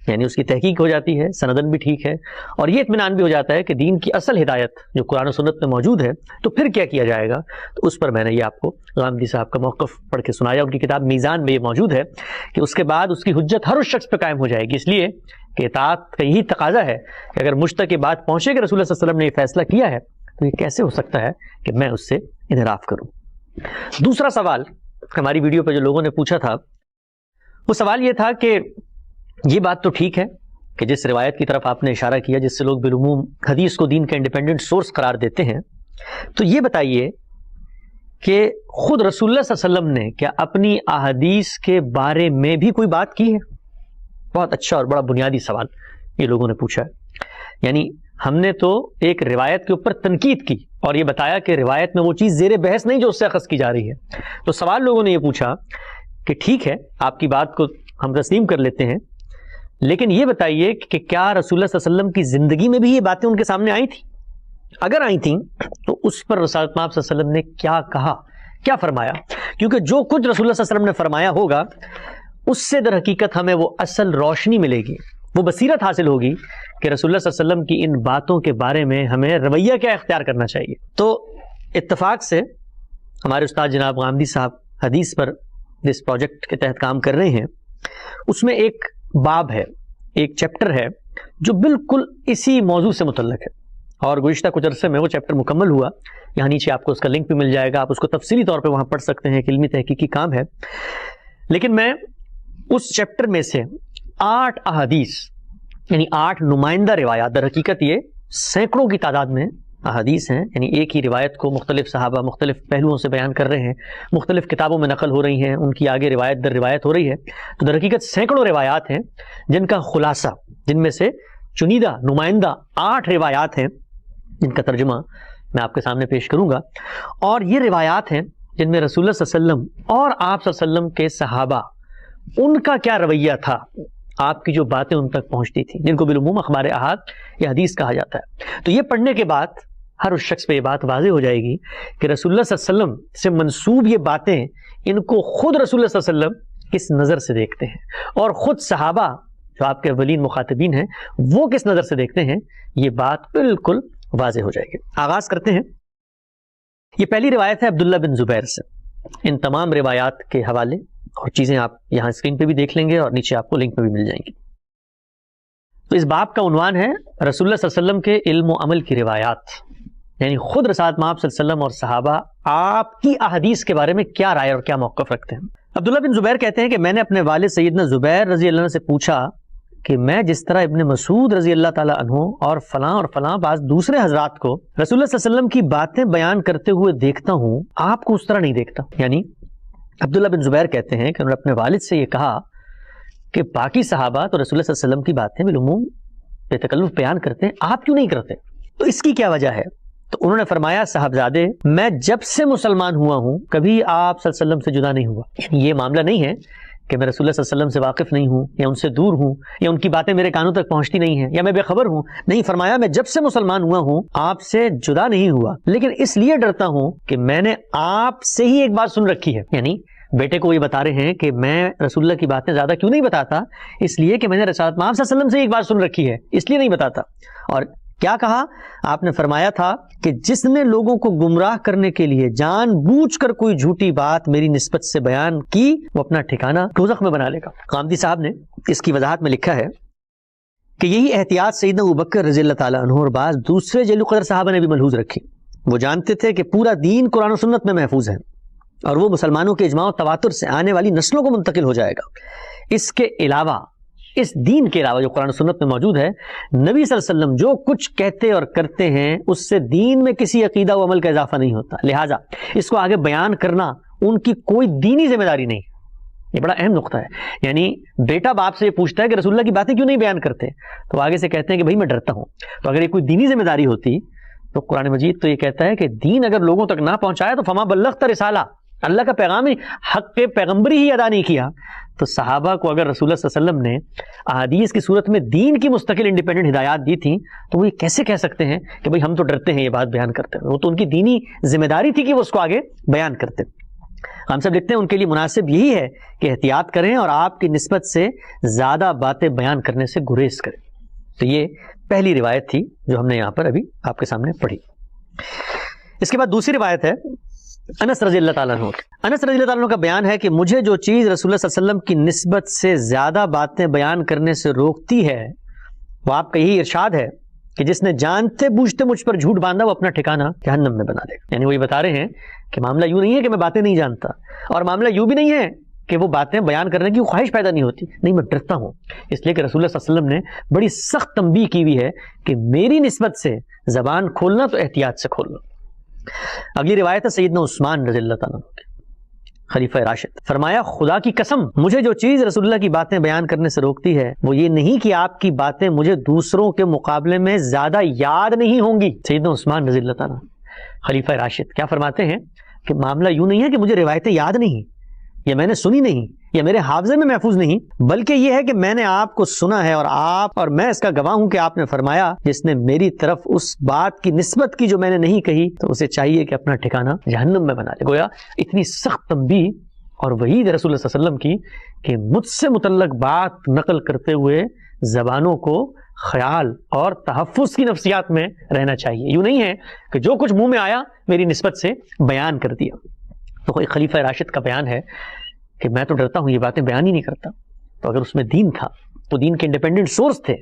یعنی اس کی تحقیق ہو جاتی ہے، سندن بھی ٹھیک ہے، اور یہ اطمینان بھی ہو جاتا ہے کہ دین کی اصل ہدایت جو قرآن و سنت میں موجود ہے، تو پھر کیا کیا جائے گا؟ تو اس پر میں نے یہ آپ کو غامدی صاحب کا موقف پڑھ کے سنایا۔ ان کی کتاب میزان میں یہ موجود ہے کہ اس کے بعد اس کی حجت ہر اس شخص پہ قائم ہو جائے گی، اس لیے کہ اطاعت کا یہی تقاضا ہے کہ اگر مجھ تک یہ بات پہنچے کہ رسول اللہ صلی اللہ علیہ وسلم نے یہ فیصلہ کیا ہے تو یہ کیسے ہو سکتا ہے کہ میں اس سے انحراف کروں۔ دوسرا سوال ہماری ویڈیو پہ جو لوگوں نے پوچھا تھا وہ سوال یہ تھا کہ یہ بات تو ٹھیک ہے کہ جس روایت کی طرف آپ نے اشارہ کیا جس سے لوگ بالعموم حدیث کو دین کا انڈیپینڈنٹ سورس قرار دیتے ہیں، تو یہ بتائیے کہ خود رسول اللہ صلی اللہ علیہ وسلم نے کیا اپنی احادیث کے بارے میں بھی کوئی بات کی ہے؟ بہت اچھا اور بڑا بنیادی سوال یہ لوگوں نے پوچھا ہے. یعنی ہم نے تو ایک روایت کے اوپر تنقید کی اور یہ بتایا کہ روایت میں وہ چیز زیر بحث نہیں جو اس سے اخذ کی جا رہی ہے. تو سوال لوگوں نے یہ پوچھا کہ ٹھیک ہے آپ کی بات کو ہم تسلیم کر لیتے ہیں، لیکن یہ بتائیے کہ کیا رسول اللہ صلی اللہ علیہ وسلم کی زندگی میں بھی یہ باتیں ان کے سامنے آئی تھیں؟ اگر آئی تھیں تو اس پر رسالت مآب صلی اللہ علیہ وسلم نے کیا کہا، کیا فرمایا؟ کیونکہ جو کچھ رسول اللہ صلی اللہ علیہ وسلم نے فرمایا ہوگا اس سے در حقیقت ہمیں وہ اصل روشنی ملے گی، وہ بصیرت حاصل ہوگی کہ رسول اللہ صلی اللہ علیہ وسلم کی ان باتوں کے بارے میں ہمیں رویہ کیا اختیار کرنا چاہیے. تو اتفاق سے ہمارے استاد جناب غامدی صاحب حدیث پر جس پروجیکٹ کے تحت کام کر رہے ہیں اس میں ایک باب ہے، ایک چیپٹر ہے جو بالکل اسی موضوع سے متعلق ہے، اور گزشتہ کچھ عرصے میں وہ چیپٹر مکمل ہوا. یہاں نیچے آپ کو اس کا لنک بھی مل جائے گا، آپ اس کو تفصیلی طور پہ وہاں پڑھ سکتے ہیں، ایک علمی تحقیقی کام ہے. لیکن میں اس چیپٹر میں سے 8 احادیث یعنی 8 نمائندہ روایات، در حقیقت یہ سینکڑوں کی تعداد میں احادیث ہیں، یعنی ایک ہی روایت کو مختلف صحابہ مختلف پہلوؤں سے بیان کر رہے ہیں، مختلف کتابوں میں نقل ہو رہی ہیں، ان کی آگے روایت در روایت ہو رہی ہے. تو در حقیقت سینکڑوں روایات ہیں جن کا خلاصہ، جن میں سے چنیدہ نمائندہ 8 روایات ہیں جن کا ترجمہ میں آپ کے سامنے پیش کروں گا. اور یہ روایات ہیں جن میں رسول اللہ صلی اللہ علیہ وسلم اور آپ صلی اللہ علیہ وسلم کے صحابہ ان کا کیا رویہ تھا، آپ کی جو باتیں ان تک پہنچتی تھیں، جن کو بالعموم اخبار احاد یا حدیث کہا جاتا ہے. تو یہ پڑھنے کے بعد ہر اس شخص پہ یہ بات واضح ہو جائے گی کہ رسول اللہ صلی اللہ علیہ وسلم سے منسوب یہ باتیں ان کو خود رسول اللہ صلی اللہ علیہ وسلم کس نظر سے دیکھتے ہیں، اور خود صحابہ جو آپ کے اولین مخاطبین ہیں وہ کس نظر سے دیکھتے ہیں، یہ بات بالکل واضح ہو جائے گی. آغاز کرتے ہیں. یہ پہلی روایت ہے عبداللہ بن زبیر سے. ان تمام روایات کے حوالے اور چیزیں آپ یہاں اسکرین پہ بھی دیکھ لیں گے اور نیچے آپ کو لنک پہ بھی مل جائیں گی. تو اس باب کا عنوان ہے رسول اللہ صلی اللہ علیہ وسلم کے علم و عمل کی روایات، یعنی خود رسالت مآب صلی اللہ علیہ وسلم اور صحابہ آپ کی احادیث کے بارے میں کیا رائے اور کیا موقف رکھتے ہیں. عبداللہ بن زبیر کہتے ہیں کہ میں نے اپنے والد سیدنا زبیر رضی اللہ عنہ سے پوچھا کہ میں جس طرح ابن مسعود رضی اللہ تعالیٰ عنہ اور فلاں بعض دوسرے حضرات کو رسول اللہ صلی اللہ علیہ وسلم کی باتیں بیان کرتے ہوئے دیکھتا ہوں، آپ کو اس طرح نہیں دیکھتا. یعنی عبداللہ بن زبیر کہتے ہیں کہ انہوں نے اپنے والد سے یہ کہا کہ باقی صحابہ تو رسول اللہ صلی اللہ علیہ وسلم کی باتیں بالعموم بے تکلف بیان کرتے ہیں، آپ کیوں نہیں کرتے؟ تو اس کی کیا وجہ ہے؟ تو انہوں نے فرمایا صاحبزادے میں جب سے مسلمان ہوا ہوں کبھی آپ صلی اللہ علیہ وسلم سے جدا نہیں ہوا. یعنی یہ معاملہ نہیں ہے کہ میں رسول اللہ صلی اللہ علیہ وسلم سے واقف نہیں ہوں یا ان سے دور ہوں یا ان کی باتیں میرے کانوں تک پہنچتی نہیں ہیں یا میں بے خبر ہوں. نہیں، فرمایا میں جب سے مسلمان ہوا ہوں آپ سے جدا نہیں ہوا، لیکن اس لیے ڈرتا ہوں کہ میں نے آپ سے ہی ایک بات سن رکھی ہے. یعنی بیٹے کو یہ بتا رہے ہیں کہ میں رسول اللہ کی باتیں زیادہ کیوں نہیں بتاتا، اس لیے کہ میں نے رسالت مآب صلی اللہ علیہ وسلم سے ایک بات سن رکھی ہے، اس لیے نہیں بتاتا. اور کیا کہا آپ نے؟ فرمایا تھا کہ جس نے لوگوں کو گمراہ کرنے کے لیے جان بوجھ کر کوئی جھوٹی بات میری نسبت سے بیان کی وہ اپنا ٹھکانہ دوزخ میں بنا لے گا. غامدی صاحب نے اس کی وضاحت میں لکھا ہے کہ یہی احتیاط سیدنا ابوبکر رضی اللہ تعالیٰ عنہ اور بعض دوسرے جلیل قدر صحابہ نے بھی ملحوظ رکھی. وہ جانتے تھے کہ پورا دین قرآن و سنت میں محفوظ ہے اور وہ مسلمانوں کے اجماع و تواتر سے آنے والی نسلوں کو منتقل ہو جائے گا. اس کے علاوہ، اس دین کے علاوہ جو قرآن و سنت میں موجود ہے، نبی صلی اللہ علیہ وسلم جو کچھ کہتے اور کرتے ہیں اس سے دین میں کسی عقیدہ و عمل کا اضافہ نہیں ہوتا، لہٰذا اس کو آگے بیان کرنا ان کی کوئی دینی ذمہ داری نہیں. یہ بڑا اہم نقطہ ہے. یعنی بیٹا باپ سے یہ پوچھتا ہے کہ رسول اللہ کی باتیں کیوں نہیں بیان کرتے، تو آگے سے کہتے ہیں کہ بھائی میں ڈرتا ہوں. تو اگر یہ کوئی دینی ذمہ داری ہوتی تو قرآن مجید تو یہ کہتا ہے کہ دین اگر لوگوں تک نہ پہنچائے تو فما بلغت رسالہ، اللہ کا پیغام ہی حق کے پیغمبری ہی ادا نہیں کیا. تو صحابہ کو اگر رسول اللہ صلی اللہ علیہ وسلم نے احادیث کی صورت میں دین کی مستقل انڈیپینڈنٹ ہدایات دی تھیں تو وہ یہ کیسے کہہ سکتے ہیں کہ بھئی ہم تو ڈرتے ہیں یہ بات بیان کرتے ہیں؟ وہ تو ان کی دینی ذمہ داری تھی کہ وہ اس کو آگے بیان کرتے. ہم سب لکھتے ہیں ان کے لیے مناسب یہی ہے کہ احتیاط کریں اور آپ کی نسبت سے زیادہ باتیں بیان کرنے سے گریز کریں. تو یہ پہلی روایت تھی جو ہم نے یہاں پر ابھی آپ کے سامنے پڑھی. اس کے بعد دوسری روایت ہے انس رضی اللہ تعالیٰ عنہ. انس رضی اللہ تعالیٰ عنہ کا بیان ہے کہ مجھے جو چیز رسول اللہ صلی اللہ علیہ وسلم کی نسبت سے زیادہ باتیں بیان کرنے سے روکتی ہے وہ آپ کا یہی ارشاد ہے کہ جس نے جانتے بوجھتے مجھ پر جھوٹ باندھا وہ اپنا ٹھکانہ جہنم میں بنا دے گا. یعنی وہ یہ بتا رہے ہیں کہ معاملہ یوں نہیں ہے کہ میں باتیں نہیں جانتا، اور معاملہ یوں بھی نہیں ہے کہ وہ باتیں بیان کرنے کی خواہش پیدا نہیں ہوتی. نہیں، میں ڈرتا ہوں اس لیے کہ رسول اللہ صلی اللہ علیہ وسلم نے بڑی سخت تنبیہ کی ہوئی ہے کہ میری نسبت سے زبان کھولنا تو احتیاط سے کھولنا. اگلی روایت ہے سیدنا عثمان رضی اللہ تعالیٰ عنہ کی، خلیفہ راشد، فرمایا خدا کی قسم مجھے جو چیز رسول اللہ کی باتیں بیان کرنے سے روکتی ہے وہ یہ نہیں کہ آپ کی باتیں مجھے دوسروں کے مقابلے میں زیادہ یاد نہیں ہوں گی۔ سیدنا عثمان رضی اللہ تعالیٰ خلیفہ راشد کیا فرماتے ہیں کہ معاملہ یوں نہیں ہے کہ مجھے روایتیں یاد نہیں، یا میں نے سنی نہیں، یا میرے حافظے میں محفوظ نہیں، بلکہ یہ ہے کہ میں نے آپ کو سنا ہے اور میں اس کا گواہ ہوں کہ آپ نے فرمایا جس نے میری طرف اس بات کی نسبت کی جو میں نے نہیں کہی تو اسے چاہیے کہ اپنا ٹھکانہ جہنم میں بنا لے۔ گویا اتنی سخت تنبیہ اور وحید رسول اللہ صلی اللہ علیہ وسلم کی کہ مجھ سے متعلق بات نقل کرتے ہوئے زبانوں کو خیال اور تحفظ کی نفسیات میں رہنا چاہیے، یوں نہیں ہے کہ جو کچھ منہ میں آیا میری نسبت سے بیان کر دیا۔ تو کوئی خلیفہ راشد کا بیان ہے کہ میں تو ڈرتا ہوں یہ باتیں بیان ہی نہیں کرتا، تو اگر اس میں دین تھا تو دین کے انڈیپینڈنٹ سورس تھے،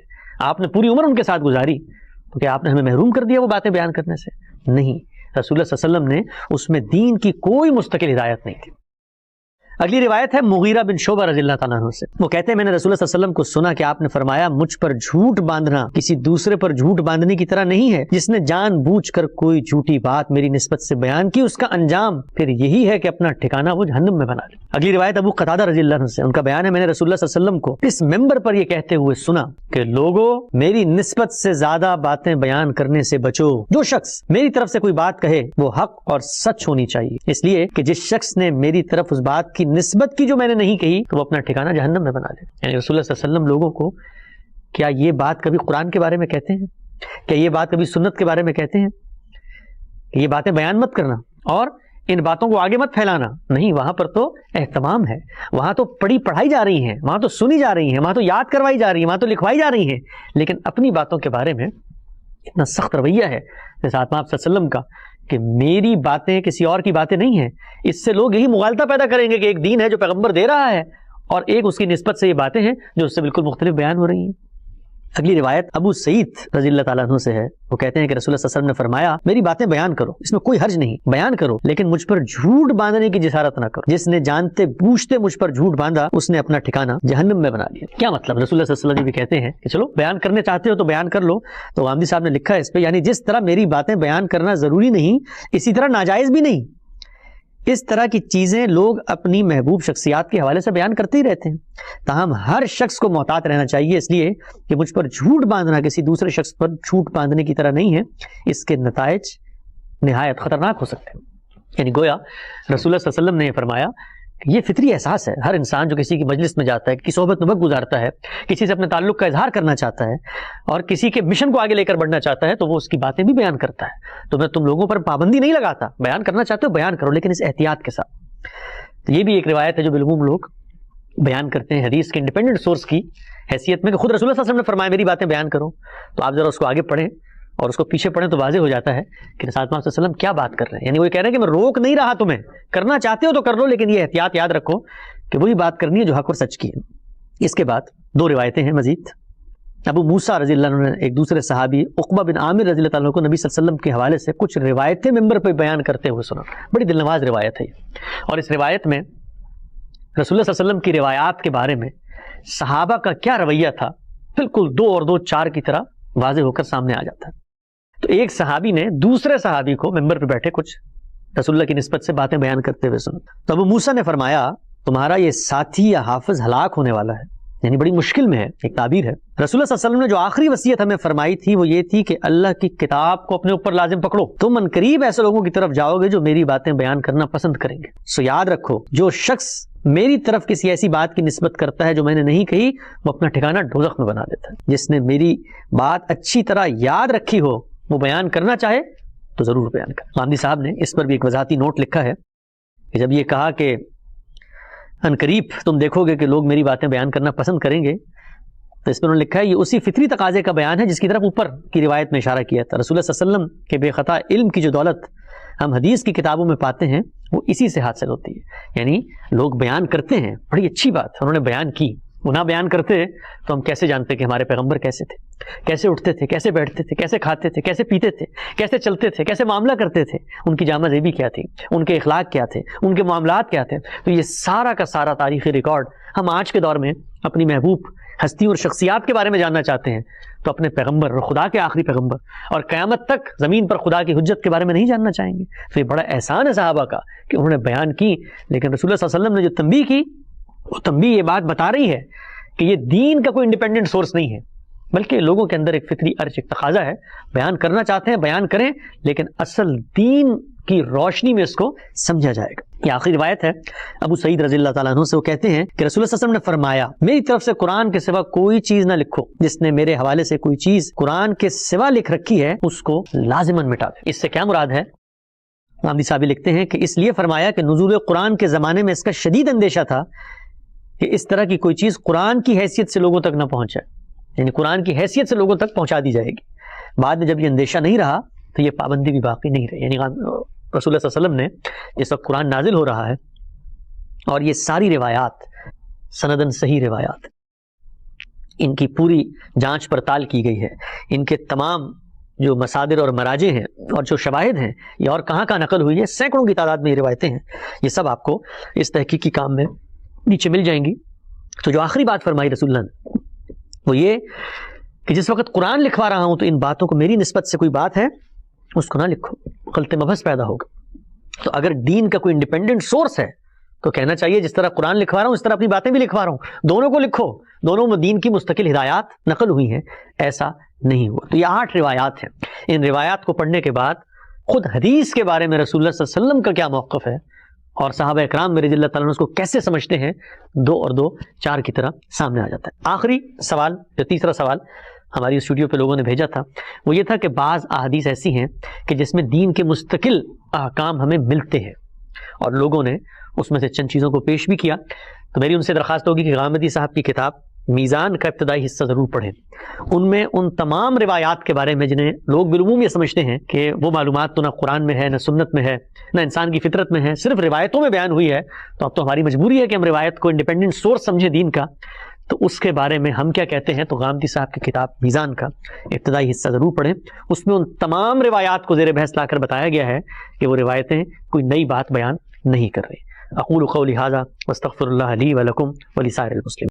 آپ نے پوری عمر ان کے ساتھ گزاری، تو کیا آپ نے ہمیں محروم کر دیا وہ باتیں بیان کرنے سے؟ نہیں، رسول اللہ صلی اللہ علیہ وسلم نے اس میں دین کی کوئی مستقل ہدایت نہیں تھی۔ اگلی روایت ہے مغیرہ بن شعبہ رضی اللہ تعالیٰ عنہ سے، وہ کہتے ہیں میں نے رسول اللہ صلی اللہ علیہ وسلم کو سنا کہ آپ نے فرمایا مجھ پر جھوٹ باندھنا کسی دوسرے پر جھوٹ باندھنے کی طرح نہیں ہے، جس نے جان بوجھ کر کوئی جھوٹی بات میری نسبت سے بیان کی اس کا انجام پھر یہی ہے کہ اپنا ٹھکانہ وہ جہنم میں بنا لے۔ اگلی روایت ابو قتادہ رضی اللہ عنہ سے، ان کا بیان ہے میں نے رسول اللہ صلی اللہ علیہ وسلم کو اس ممبر پر یہ کہتے ہوئے سنا کہ لوگوں میری نسبت سے زیادہ باتیں بیان کرنے سے بچو، جو شخص میری طرف سے کوئی بات کہے وہ حق اور سچ ہونی چاہیے، اس لیے کہ جس شخص نے میری طرف اس بات کی نسبت کی جو میں نے نہیں کہی تو وہ اپنا ٹھکانہ جہنم میں بنا لے۔ یعنی رسول اللہ صلی اللہ علیہ وسلم لوگوں کو کیا یہ بات کبھی قرآن کے بارے میں کہتے ہیں؟ کیا یہ بات کبھی سنت کے بارے میں کہتے ہیں کہ یہ باتیں بیان مت کرنا اور ان باتوں کو آگے مت پھیلانا؟ نہیں، وہاں پر تو اہتمام ہے، وہاں تو پڑھائی جا رہی ہیں، وہاں تو سنی جا رہی ہیں، وہاں تو یاد کروائی جا رہی ہیں، وہاں تو لکھوائی جا رہی ہیں، لیکن اپنی باتوں کے بارے میں اتنا سخت رویہ ہے جیسے آپ صلی اللہ علیہ وسلم کا کہ میری باتیں کسی اور کی باتیں نہیں ہیں۔ اس سے لوگ یہی مغالطہ پیدا کریں گے کہ ایک دین ہے جو پیغمبر دے رہا ہے اور ایک اس کی نسبت سے یہ باتیں ہیں جو اس سے بالکل مختلف بیان ہو رہی ہیں۔ اگلی روایت ابو سعید رضی اللہ تعالیٰ عنہ سے ہے، وہ کہتے ہیں کہ رسول اللہ صلی اللہ علیہ وسلم نے فرمایا میری باتیں بیان کرو، اس میں کوئی حرج نہیں، بیان کرو، لیکن مجھ پر جھوٹ باندھنے کی جسارت نہ کرو، جس نے جانتے بوجھتے مجھ پر جھوٹ باندھا اس نے اپنا ٹھکانہ جہنم میں بنا لیا۔ کیا مطلب؟ رسول اللہ صلی اللہ علیہ وسلم بھی کہتے ہیں کہ چلو بیان کرنے چاہتے ہو تو بیان کر لو، تو غامدی صاحب نے لکھا ہے اس پہ، یعنی جس طرح میری باتیں بیان کرنا ضروری نہیں اسی طرح ناجائز بھی نہیں، اس طرح کی چیزیں لوگ اپنی محبوب شخصیات کے حوالے سے بیان کرتے ہی رہتے ہیں، تاہم ہر شخص کو محتاط رہنا چاہیے، اس لیے کہ مجھ پر جھوٹ باندھنا کسی دوسرے شخص پر جھوٹ باندھنے کی طرح نہیں ہے، اس کے نتائج نہایت خطرناک ہو سکتے ہیں۔ یعنی گویا رسول اللہ صلی اللہ علیہ وسلم نے یہ فرمایا کہ یہ فطری احساس ہے، ہر انسان جو کسی کی مجلس میں جاتا ہے، کسی صحبت میں وقت گزارتا ہے، کسی سے اپنے تعلق کا اظہار کرنا چاہتا ہے اور کسی کے مشن کو آگے لے کر بڑھنا چاہتا ہے تو وہ اس کی باتیں بھی بیان کرتا ہے۔ تو میں تم لوگوں پر پابندی نہیں لگاتا، بیان کرنا چاہتے ہو بیان کرو، لیکن اس احتیاط کے ساتھ۔ تو یہ بھی ایک روایت ہے جو بالعموم لوگ بیان کرتے ہیں حدیث کے انڈیپینڈنٹ سورس کی حیثیت میں کہ خود رسول اللہ صلی اللہ علیہ وسلم نے فرمایا میری باتیں بیان کرو، تو آپ ذرا اس کو آگے پڑھیں اور اس کو پیچھے پڑھیں تو واضح ہو جاتا ہے کہ رسول اللہ صلی اللہ علیہ وسلم کیا بات کر رہے ہیں۔ یعنی وہ کہہ رہے ہیں کہ میں روک نہیں رہا تمہیں، کرنا چاہتے ہو تو کر لو، لیکن یہ احتیاط یاد رکھو کہ وہی بات کرنی ہے جو حق اور سچ کی ہے۔ اس کے بعد دو روایتیں ہیں مزید۔ ابو موسیٰ رضی اللہ عنہ نے ایک دوسرے صحابی عقبہ بن عامر رضی اللہ عنہ کو نبی صلی اللہ علیہ وسلم کے حوالے سے کچھ روایتیں ممبر پہ بیان کرتے ہوئے سنا، بڑی دلنواز روایت ہے یہ، اور اس روایت میں رسول اللہ صلی اللہ علیہ وسلم کی روایات کے بارے میں صحابہ کا کیا رویہ تھا بالکل 2 اور 2 4 کی طرح واضح ہو کر سامنے آ جاتا ہے۔ تو ایک صحابی نے دوسرے صحابی کو ممبر پہ بیٹھے کچھ رسول اللہ کی نسبت سے باتیں بیان کرتے ہوئے سنا، تو ابو موسیٰ نے فرمایا تمہارا یہ ساتھی یا حافظ ہلاک ہونے والا ہے، یعنی بڑی مشکل میں ہے، ایک تعبیر ہے۔ رسول اللہ صلی اللہ علیہ وسلم نے جو آخری وصیت ہمیں فرمائی تھی وہ یہ تھی کہ اللہ کی کتاب کو اپنے اوپر لازم پکڑو، تم عنقریب ایسے لوگوں کی طرف جاؤ گے جو میری باتیں بیان کرنا پسند کریں گے۔ سو یاد رکھو جو شخص میری طرف کسی ایسی بات کی نسبت کرتا ہے جو میں نے نہیں کہی وہ اپنا ٹھکانہ دوزخ میں بنا دیتا ہے۔ جس نے میری بات اچھی طرح یاد رکھی ہو وہ بیان کرنا چاہے تو ضرور بیان کرے۔ غامدی صاحب نے اس پر بھی ایک وضاحتی نوٹ لکھا ہے کہ جب یہ کہا کہ عنقریب تم دیکھو گے کہ لوگ میری باتیں بیان کرنا پسند کریں گے، تو اس پر انہوں نے لکھا ہے یہ اسی فطری تقاضے کا بیان ہے جس کی طرف اوپر کی روایت میں اشارہ کیا تھا۔ رسول اللہ صلی اللہ علیہ وسلم کے بے خطا علم کی جو دولت ہم حدیث کی کتابوں میں پاتے ہیں وہ اسی سے حاصل ہوتی ہے۔ یعنی لوگ بیان کرتے ہیں، بڑی اچھی بات انہوں نے بیان کی، وہ نہ بیان کرتے تو ہم کیسے جانتے کہ ہمارے پیغمبر کیسے تھے، کیسے اٹھتے تھے، کیسے بیٹھتے تھے، کیسے کھاتے تھے، کیسے پیتے تھے، کیسے چلتے تھے، کیسے معاملہ کرتے تھے، ان کی جامہ زیبی کیا تھی، ان کے اخلاق کیا تھے، ان کے معاملات کیا تھے۔ تو یہ سارا کا سارا تاریخی ریکارڈ ہم آج کے دور میں اپنی محبوب ہستیوں اور شخصیات کے بارے میں جاننا چاہتے ہیں تو اپنے پیغمبر اور خدا کے آخری پیغمبر اور قیامت تک زمین پر خدا کی حجت کے بارے میں نہیں جاننا چاہیں گے؟ تو یہ بڑا احسان ہے صحابہ کا کہ انہوں نے بیان کی، لیکن رسول اللہ صلی اللہ علیہ وسلم نے جو تنبیہ کی وہ تنبیہ یہ بات بتا رہی ہے کہ یہ دین کا کوئی انڈیپینڈنٹ سورس نہیں ہے، بلکہ لوگوں کے اندر ایک فطری ارج، ایک تقاضا ہے، بیان کرنا چاہتے ہیں بیان کریں، لیکن اصل دین کی روشنی میں اس کو سمجھا جائے گا۔ یہ آخری روایت ہے ابو سعید رضی اللہ تعالیٰ عنہ سے، وہ کہتے ہیں کہ رسول اللہ صلی اللہ علیہ وسلم نے فرمایا میری طرف سے قرآن کے سوا کوئی چیز نہ لکھو، جس نے میرے حوالے سے کوئی چیز قرآن کے سوا لکھ رکھی ہے اس کو لازماً مٹا دے۔ اس سے کیا مراد ہے؟ غامدی صاحب لکھتے ہیں کہ اس لیے فرمایا کہ نزول قرآن کے زمانے میں اس کا شدید اندیشہ تھا کہ اس طرح کی کوئی چیز قرآن کی حیثیت سے لوگوں تک نہ پہنچے، یعنی قرآن کی حیثیت سے لوگوں تک پہنچا دی جائے گی۔ بعد میں جب یہ اندیشہ نہیں رہا تو یہ پابندی بھی باقی نہیں رہی، یعنی رسول اللہ صلی اللہ علیہ وسلم نے اس وقت قرآن نازل ہو رہا ہے اور یہ ساری روایات سندن صحیح روایات، ان کی پوری جانچ پڑتال کی گئی ہے، ان کے تمام جو مصادر اور مراجع ہیں اور جو شواہد ہیں یہ اور کہاں کہاں نقل ہوئی ہے، سینکڑوں کی تعداد میں یہ روایتیں ہیں، یہ سب آپ کو اس تحقیقی کام میں نیچے مل جائیں گی۔ تو جو آخری بات فرمائی رسول اللہ نے وہ یہ کہ جس وقت قرآن لکھوا رہا ہوں تو ان باتوں کو میری نسبت سے کوئی بات ہے اس کو نہ لکھو، غلط مبحث پیدا ہوگا۔ تو اگر دین کا کوئی انڈیپینڈنٹ سورس ہے تو کہنا چاہیے جس طرح قرآن لکھوا رہا ہوں اس طرح اپنی باتیں بھی لکھوا رہا ہوں، دونوں کو لکھو، دونوں میں دین کی مستقل ہدایات نقل ہوئی ہیں، ایسا نہیں ہوا۔ تو یہ 8 روایات ہیں، ان روایات کو پڑھنے کے بعد خود حدیث کے بارے میں رسول اللہ صلی اللہ علیہ وسلم کا کیا موقف ہے اور صحابہ اکرام رضی اللہ تعالیٰ عنہ اس کو کیسے سمجھتے ہیں، 2 اور 2 4 کی طرح سامنے آ جاتا ہے۔ آخری سوال یا تیسرا سوال ہماری اسٹوڈیو پہ لوگوں نے بھیجا تھا، وہ یہ تھا کہ بعض احادیث ایسی ہیں کہ جس میں دین کے مستقل احکام ہمیں ملتے ہیں اور لوگوں نے اس میں سے چند چیزوں کو پیش بھی کیا۔ تو میری ان سے درخواست ہوگی کہ غامدی صاحب کی کتاب میزان کا ابتدائی حصہ ضرور پڑھیں، ان میں ان تمام روایات کے بارے میں جنہیں لوگ بالعموم یہ سمجھتے ہیں کہ وہ معلومات تو نہ قرآن میں ہے نہ سنت میں ہے نہ انسان کی فطرت میں ہے، صرف روایتوں میں بیان ہوئی ہے، تو اب تو ہماری مجبوری ہے کہ ہم روایت کو انڈیپینڈنٹ سورس سمجھیں دین کا۔ تو اس کے بارے میں ہم کیا کہتے ہیں؟ تو غامدی صاحب کی کتاب میزان کا ابتدائی حصہ ضرور پڑھیں، اس میں ان تمام روایات کو زیر بحث لا کر بتایا گیا ہے کہ وہ روایتیں کوئی نئی بات بیان نہیں کر رہی۔ اقول قولی ھذا واستغفر اللہ لی ولکم ولسائر المسلمین۔